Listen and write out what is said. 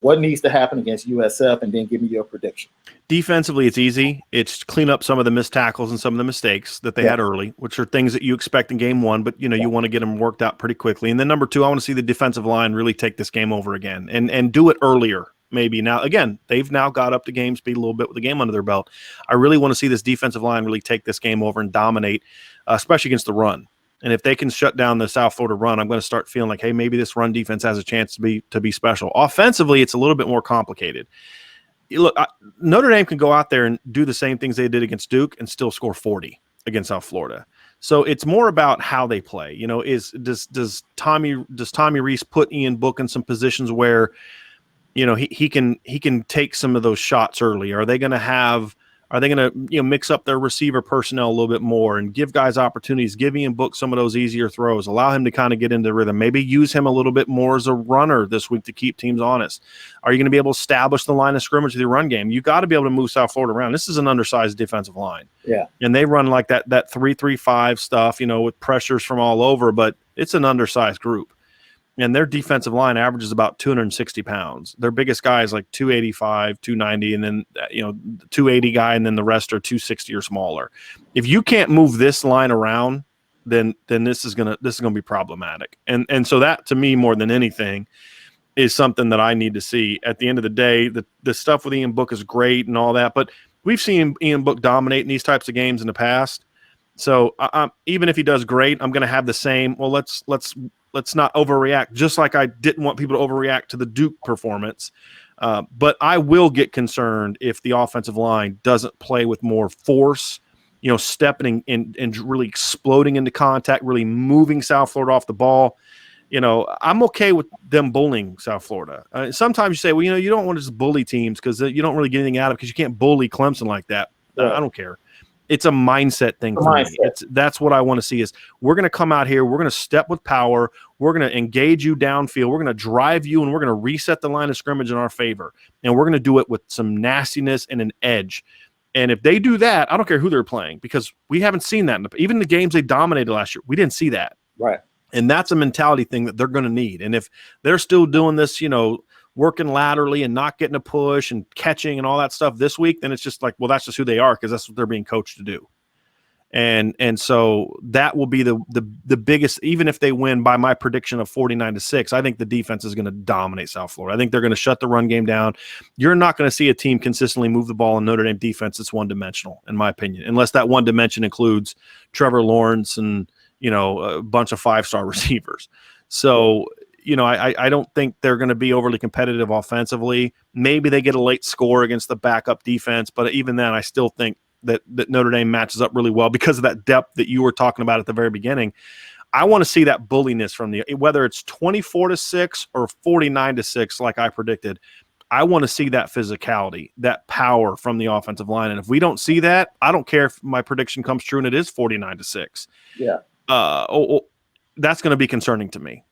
what needs to happen against USF, and then give me your prediction. Defensively, it's easy. It's clean up some of the missed tackles and some of the mistakes that they had early, which are things that you expect in game one, but you want to get them worked out pretty quickly. And then number two, I want to see the defensive line really take this game over again and do it earlier. Maybe now, again, they've now got up to game speed a little bit with the game under their belt. I really want to see this defensive line really take this game over and dominate, especially against the run. And if they can shut down the South Florida run, I'm going to start feeling like, hey, maybe this run defense has a chance to be special. Offensively, it's a little bit more complicated. Look, Notre Dame can go out there and do the same things they did against Duke and still score 40 against South Florida. So it's more about how they play. Does Tommy Rees put Ian Book in some positions where he can take some of those shots early? Are they going to mix up their receiver personnel a little bit more and give guys opportunities, give Ian Book some of those easier throws, allow him to kind of get into rhythm, maybe use him a little bit more as a runner this week to keep teams honest? Are you going to be able to establish the line of scrimmage with your run game? You got to be able to move South Florida around. This is an undersized defensive line. Yeah. And they run like that 3-3-5 stuff, with pressures from all over, but it's an undersized group. And their defensive line averages about 260 pounds. Their biggest guy is like 285, 290, and then 280 guy, and then the rest are 260 or smaller. If you can't move this line around, then this is gonna be problematic. And so that, to me, more than anything, is something that I need to see. At the end of the day, the stuff with Ian Book is great and all that, but we've seen Ian Book dominate in these types of games in the past. So even if he does great, I'm going to have the same. Well, let's not overreact, just like I didn't want people to overreact to the Duke performance. But I will get concerned if the offensive line doesn't play with more force, stepping in and really exploding into contact, really moving South Florida off the ball. I'm okay with them bullying South Florida. Sometimes you say, well, you don't want to just bully teams because you don't really get anything out of it because you can't bully Clemson like that. Right. I don't care. It's a mindset thing for me. That's what I want to see is we're going to come out here. We're going to step with power. We're going to engage you downfield. We're going to drive you, and we're going to reset the line of scrimmage in our favor. And we're going to do it with some nastiness and an edge. And if they do that, I don't care who they're playing because we haven't seen that. Even the games they dominated last year, we didn't see that. Right. And that's a mentality thing that they're going to need. And if they're still doing this, working laterally and not getting a push and catching and all that stuff this week, then it's just like, well, that's just who they are because that's what they're being coached to do. And so that will be the biggest, even if they win by my prediction of 49-6, I think the defense is going to dominate South Florida. I think they're going to shut the run game down. You're not going to see a team consistently move the ball in Notre Dame defense that's one-dimensional, in my opinion, unless that one dimension includes Trevor Lawrence and, a bunch of 5-star receivers. So, I don't think they're going to be overly competitive offensively. Maybe they get a late score against the backup defense, but even then, I still think that Notre Dame matches up really well because of that depth that you were talking about at the very beginning. I want to see that bulliness from whether it's 24-6 or 49-6, like I predicted. I want to see that physicality, that power from the offensive line. And if we don't see that, I don't care if my prediction comes true and it is 49-6. Yeah. That's going to be concerning to me.